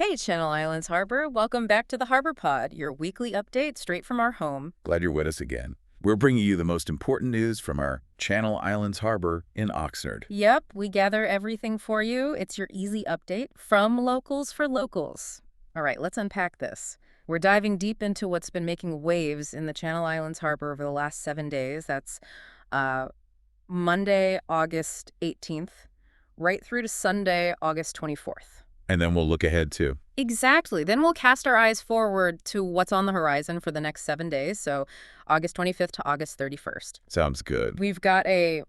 Hey, Channel Islands Harbor. Welcome back to the Harbor Pod, your weekly update straight from our home. Glad you're with us again. We're bringing you the most important news from our Channel Islands Harbor in Oxnard. Yep, we gather everything for you. It's your easy update from locals for locals. All right, let's unpack this. We're diving deep into what's been making waves in the Channel Islands Harbor over the last 7 days. That's Monday, August 18th, right through to Sunday, August 24th. And then we'll look ahead, too. Exactly. Then we'll cast our eyes forward to what's on the horizon for the next 7 days, so August 25th to August 31st. Sounds good. We've got a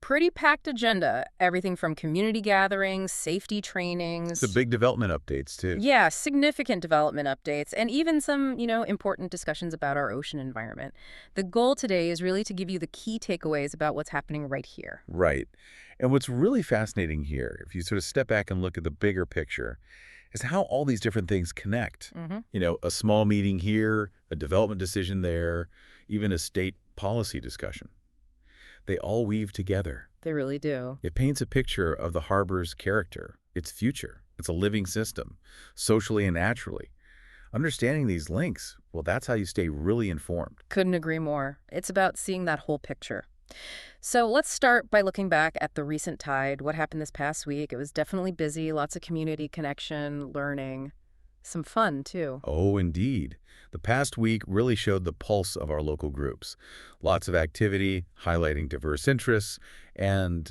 pretty packed agenda. Everything from community gatherings, safety trainings. The big development updates, too. Yeah, significant development updates, and even some, important discussions about our ocean environment. The goal today is really to give you the key takeaways about what's happening right here. Right. And what's really fascinating here, if you sort of step back and look at the bigger picture, is how all these different things connect. A small meeting here, a development decision there, even a state policy discussion. They all weave together. They really do. It paints a picture of the harbor's character, its future. It's a living system, socially and naturally. Understanding these links, well, that's how you stay really informed. Couldn't agree more. It's about seeing that whole picture. So let's start by looking back at the recent tide. What happened this past week? It was definitely busy, lots of community connection, learning, some fun, too. Oh, indeed. The past week really showed the pulse of our local groups. Lots of activity, highlighting diverse interests, and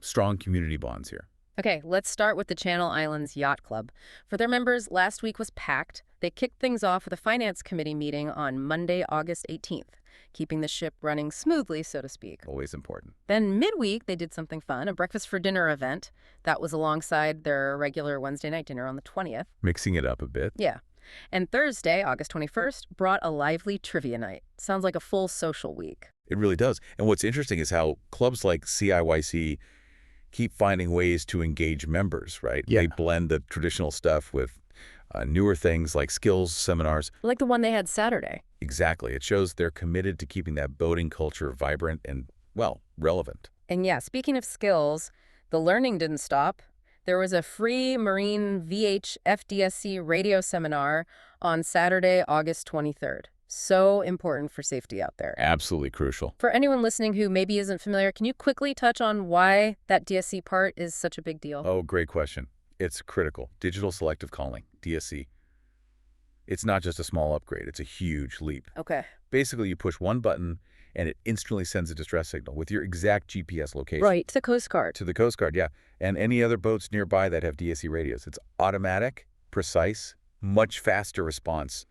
strong community bonds here. Okay, let's start with the Channel Islands Yacht Club. For their members, last week was packed. They kicked things off with a finance committee meeting on Monday, August 18th, keeping the ship running smoothly, so to speak. Always important. Then midweek, they did something fun, a breakfast for dinner event. That was alongside their regular Wednesday night dinner on the 20th. Mixing it up a bit. Yeah. And Thursday, August 21st, brought a lively trivia night. Sounds like a full social week. It really does. And what's interesting is how clubs like CIYC keep finding ways to engage members, right? Yeah. They blend the traditional stuff with newer things like skills seminars. Like the one they had Saturday. Exactly. It shows they're committed to keeping that boating culture vibrant and, well, relevant. And yeah, speaking of skills, the learning didn't stop. There was a free Marine VH FDSC radio seminar on Saturday, August 23rd. So important for safety out there. Absolutely crucial. For anyone listening who maybe isn't familiar, can you quickly touch on why that DSC part is such a big deal? Oh, great question. It's critical. Digital selective calling, DSC. It's not just a small upgrade. It's a huge leap. Okay. Basically, you push one button, and it instantly sends a distress signal with your exact GPS location. Right, to the Coast Guard. To the Coast Guard, yeah. And any other boats nearby that have DSC radios. It's automatic, precise, much faster response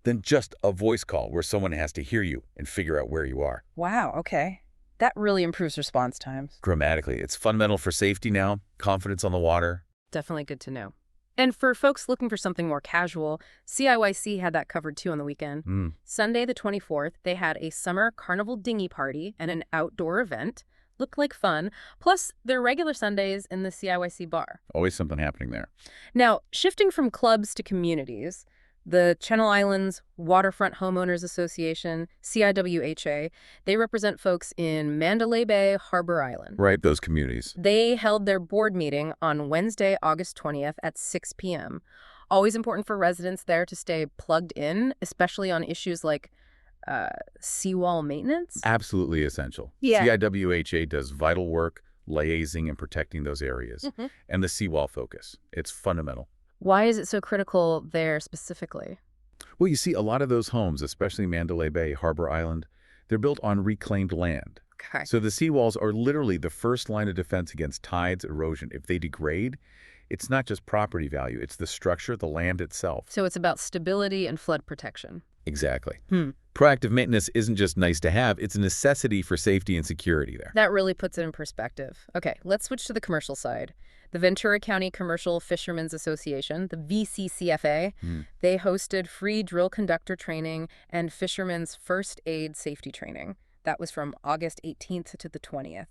than just a voice call where someone has to hear you and figure out where you are. Wow, okay. That really improves response times. Dramatically. It's fundamental for safety now, confidence on the water. Definitely good to know. And for folks looking for something more casual, CIYC had that covered too on the weekend. Sunday the 24th, they had a summer carnival dinghy party and an outdoor event. Looked like fun. Plus, their regular Sundays in the CIYC bar. Always something happening there. Now, shifting from clubs to communities, the Channel Islands Waterfront Homeowners Association, CIWHA, they represent folks in Mandalay Bay, Harbor Island. Right, those communities. They held their board meeting on Wednesday, August 20th at 6 p.m. Always important for residents there to stay plugged in, especially on issues like seawall maintenance. Absolutely essential. Yeah. CIWHA does vital work liaising and protecting those areas. And the seawall focus. It's fundamental. Why is it so critical there specifically? Well, you see, a lot of those homes, especially Mandalay Bay, Harbor Island, they're built on reclaimed land. Okay. So the seawalls are literally the first line of defense against tides, erosion. If they degrade, it's not just property value. It's the structure, the land itself. So it's about stability and flood protection. Exactly. Proactive maintenance isn't just nice to have. It's a necessity for safety and security there. That really puts it in perspective. Okay, let's switch to the commercial side. The Ventura County Commercial Fishermen's Association, the VCCFA, they hosted free drill conductor training and fishermen's first aid safety training. That was from August 18th to the 20th.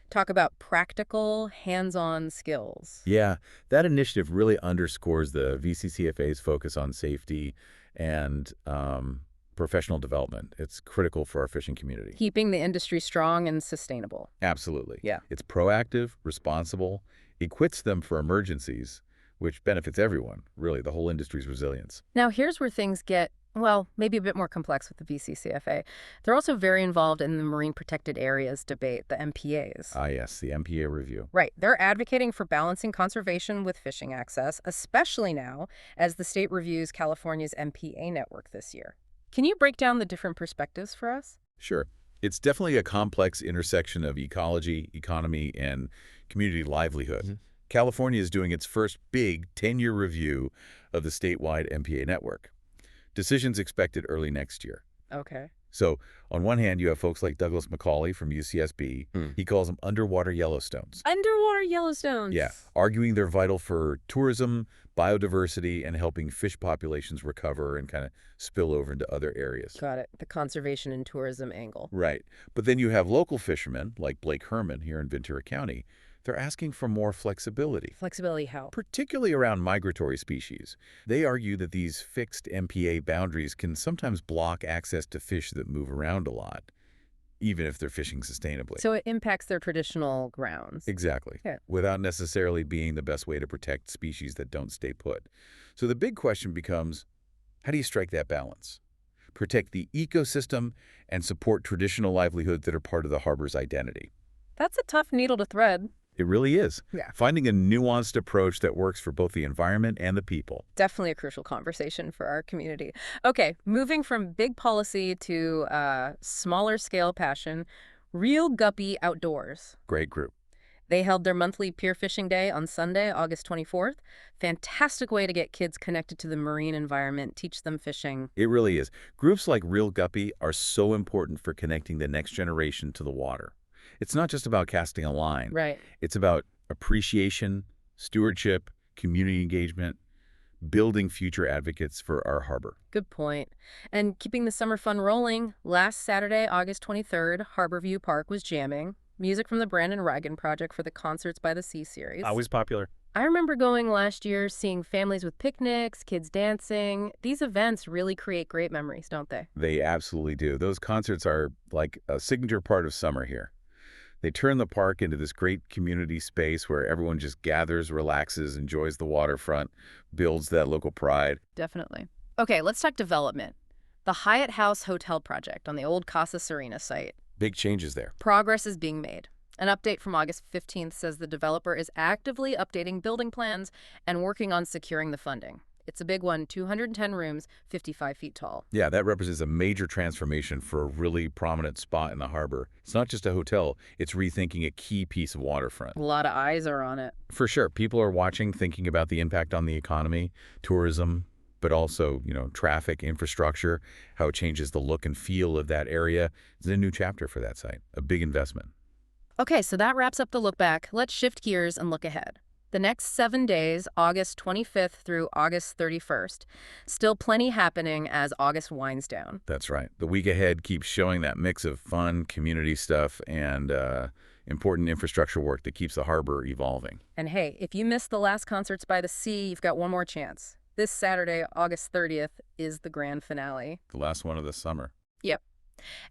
Talk about practical, hands-on skills. Yeah, that initiative really underscores the VCCFA's focus on safety and professional development. It's critical for our fishing community. Keeping the industry strong and sustainable. Absolutely. Yeah. It's proactive, responsible, equips them for emergencies which benefits everyone, really, the whole industry's resilience. Now, here's where things get, well, maybe a bit more complex with the VCCFA. They're also very involved in the Marine Protected Areas debate, the MPAs. Ah, yes, the MPA review. Right. They're advocating for balancing conservation with fishing access, especially now as the state reviews California's MPA network this year. Can you break down the different perspectives for us? Sure. It's definitely a complex intersection of ecology, economy, and community livelihood. California is doing its first big 10-year review of the statewide MPA network. Decisions expected early next year. Okay. So, on one hand, you have folks like Douglas McCauley from UCSB. He calls them underwater Yellowstones. Underwater Yellowstones. Yeah, arguing they're vital for tourism, biodiversity, and helping fish populations recover and kind of spill over into other areas. Got it. The conservation and tourism angle. Right. But then you have local fishermen, like Blake Herman here in Ventura County. They're asking for more flexibility. Flexibility how? Particularly around migratory species. They argue that these fixed MPA boundaries can sometimes block access to fish that move around a lot, even if they're fishing sustainably. So it impacts their traditional grounds. Exactly. Yeah. Without necessarily being the best way to protect species that don't stay put. So the big question becomes, how do you strike that balance? Protect the ecosystem and support traditional livelihoods that are part of the harbor's identity. That's a tough needle to thread. It really is. Yeah. Finding a nuanced approach that works for both the environment and the people. Definitely a crucial conversation for our community. Okay, moving from big policy to smaller scale passion, Real Guppy Outdoors. Great group. They held their monthly pier fishing day on Sunday, August 24th. Fantastic way to get kids connected to the marine environment, teach them fishing. It really is. Groups like Real Guppy are so important for connecting the next generation to the water. It's not just about casting a line. Right. It's about appreciation, stewardship, community engagement, building future advocates for our harbor. Good point. And keeping the summer fun rolling, last Saturday, August 23rd, Harborview Park was jamming. Music from the Brandon Reagan Project for the Concerts by the Sea series. Always popular. I remember going last year, seeing families with picnics, kids dancing. These events really create great memories, don't they? They absolutely do. Those concerts are like a signature part of summer here. They turn the park into this great community space where everyone just gathers, relaxes, enjoys the waterfront, builds that local pride. Definitely. Okay, let's talk development. The Hyatt House Hotel project on the old Casa Serena site. Big changes there. Progress is being made. An update from August 15th says the developer is actively updating building plans and working on securing the funding. It's a big one, 210 rooms, 55 feet tall. Yeah, that represents a major transformation for a really prominent spot in the harbor. It's not just a hotel, it's rethinking a key piece of waterfront. A lot of eyes are on it. For sure, people are watching, thinking about the impact on the economy, tourism, but also, traffic, infrastructure, how it changes the look and feel of that area. It's a new chapter for that site, a big investment. Okay, so that wraps up the look back. Let's shift gears and look ahead. The next 7 days, August 25th through August 31st. Still plenty happening as August winds down. That's right. The week ahead keeps showing that mix of fun, community stuff, and important infrastructure work that keeps the harbor evolving. And hey, if you missed the last Concerts by the Sea, you've got one more chance. This Saturday, August 30th, is the grand finale. The last one of the summer. Yep.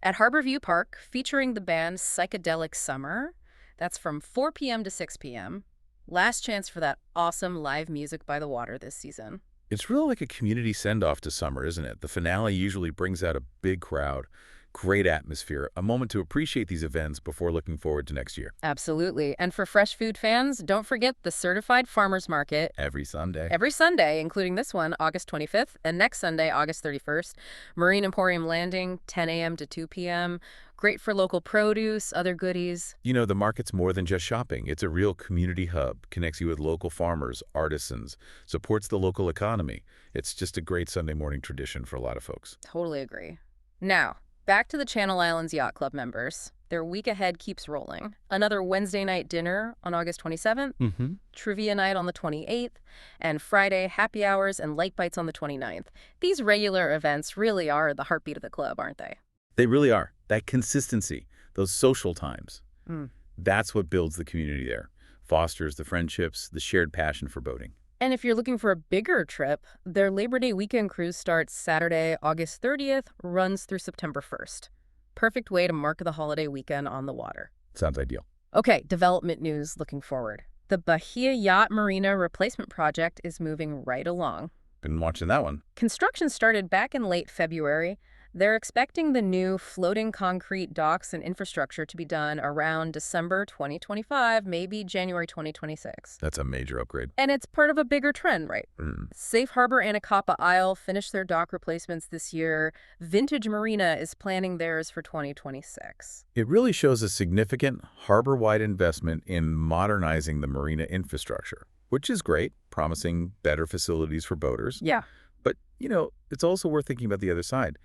At Harborview Park, featuring the band Psychedelic Summer. That's from 4 p.m. to 6 p.m. Last chance for that awesome live music by the water this season. It's really like a community send-off to summer, isn't it? The finale usually brings out a big crowd, great atmosphere, a moment to appreciate these events before looking forward to next year. Absolutely. And for fresh food fans, don't forget the Certified Farmers Market. Every Sunday. Every Sunday, including this one, August 25th, and next Sunday, August 31st. Marine Emporium Landing, 10 a.m. to 2 p.m. Great for local produce, other goodies. The market's more than just shopping. It's a real community hub, connects you with local farmers, artisans, supports the local economy. It's just a great Sunday morning tradition for a lot of folks. Totally agree. Now, back to the Channel Islands Yacht Club members. Their week ahead keeps rolling. Another Wednesday night dinner on August 27th, trivia night on the 28th, and Friday happy hours and light bites on the 29th. These regular events really are the heartbeat of the club, aren't they? They really are. That consistency, those social times, that's what builds the community there, fosters the friendships, the shared passion for boating. And if you're looking for a bigger trip, their Labor Day weekend cruise starts Saturday, August 30th, runs through September 1st. Perfect way to mark the holiday weekend on the water. Sounds ideal. Okay, development news looking forward. The Bahia Yacht Marina replacement project is moving right along. Been watching that one. Construction started back in late February. They're expecting the new floating concrete docks and infrastructure to be done around December 2025, maybe January 2026. That's a major upgrade. And it's part of a bigger trend, right? Mm. Safe Harbor Anacapa Isle finished their dock replacements this year. Vintage Marina is planning theirs for 2026. It really shows a significant harbor-wide investment in modernizing the marina infrastructure, which is great, promising better facilities for boaters. Yeah. But, it's also worth thinking about the other side.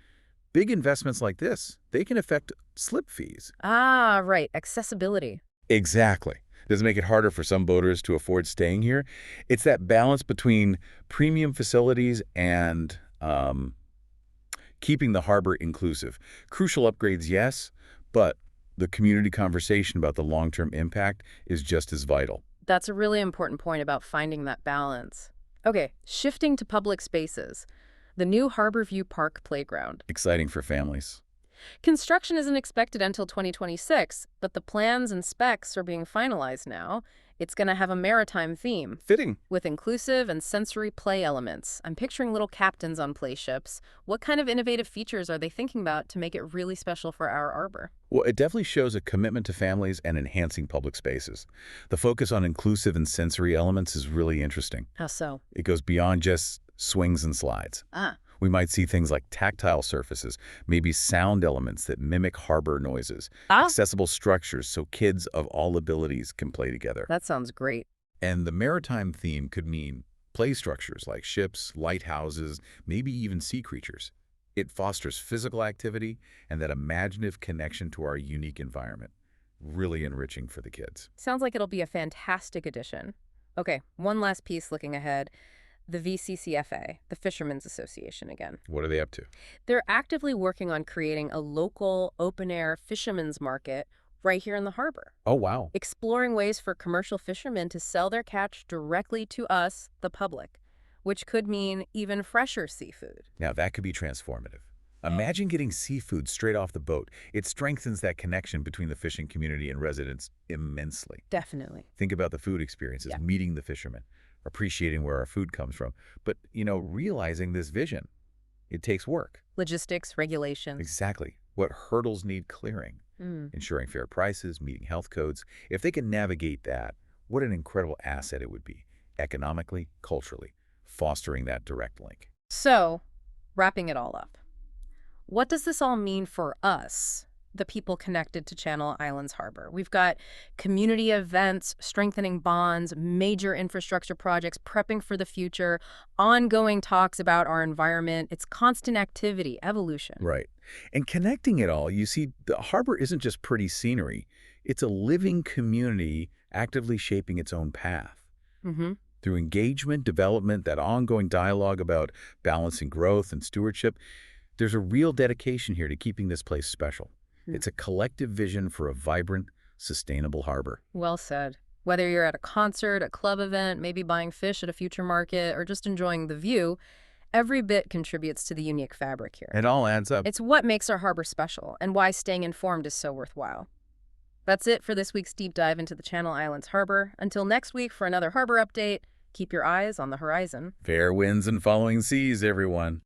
Big investments like this, they can affect slip fees. Ah, right. Accessibility. Exactly. Does it make it harder for some boaters to afford staying here? It's that balance between premium facilities and keeping the harbor inclusive. Crucial upgrades, yes, but the community conversation about the long-term impact is just as vital. That's a really important point about finding that balance. Okay, shifting to public spaces. The new Harborview Park playground. Exciting for families. Construction isn't expected until 2026, but the plans and specs are being finalized now. It's going to have a maritime theme. Fitting. With inclusive and sensory play elements. I'm picturing little captains on play ships. What kind of innovative features are they thinking about to make it really special for our arbor? Well, it definitely shows a commitment to families and enhancing public spaces. The focus on inclusive and sensory elements is really interesting. How so? It goes beyond just swings and slides. We might see things like tactile surfaces, maybe sound elements that mimic harbor noises, accessible structures so kids of all abilities can play together. That sounds great. And the maritime theme could mean play structures like ships, lighthouses, maybe even sea creatures. It fosters physical activity and that imaginative connection to our unique environment. Really enriching for the kids. Sounds like it'll be a fantastic addition. Okay, one last piece looking ahead. The VCCFA, the Fishermen's Association again. What are they up to? They're actively working on creating a local, open-air fishermen's market right here in the harbor. Oh, wow. Exploring ways for commercial fishermen to sell their catch directly to us, the public, which could mean even fresher seafood. Now, that could be transformative. Imagine getting seafood straight off the boat. It strengthens that connection between the fishing community and residents immensely. Definitely. Think about the food experiences, meeting the fishermen, appreciating where our food comes from. But, realizing this vision, it takes work. Logistics, regulations. Exactly. What hurdles need clearing? Ensuring fair prices, meeting health codes. If they can navigate that, what an incredible asset it would be, economically, culturally, fostering that direct link. So, wrapping it all up, what does this all mean for us, the people connected to Channel Islands Harbor? We've got community events, strengthening bonds, major infrastructure projects, prepping for the future, ongoing talks about our environment. It's constant activity, evolution. Right. And connecting it all, you see, the harbor isn't just pretty scenery. It's a living community actively shaping its own path. Through engagement, development, that ongoing dialogue about balancing growth and stewardship, there's a real dedication here to keeping this place special. It's a collective vision for a vibrant, sustainable harbor. Well said. Whether you're at a concert, a club event, maybe buying fish at a future market, or just enjoying the view, every bit contributes to the unique fabric here. It all adds up. It's what makes our harbor special and why staying informed is so worthwhile. That's it for this week's deep dive into the Channel Islands Harbor. Until next week for another harbor update, keep your eyes on the horizon. Fair winds and following seas, everyone.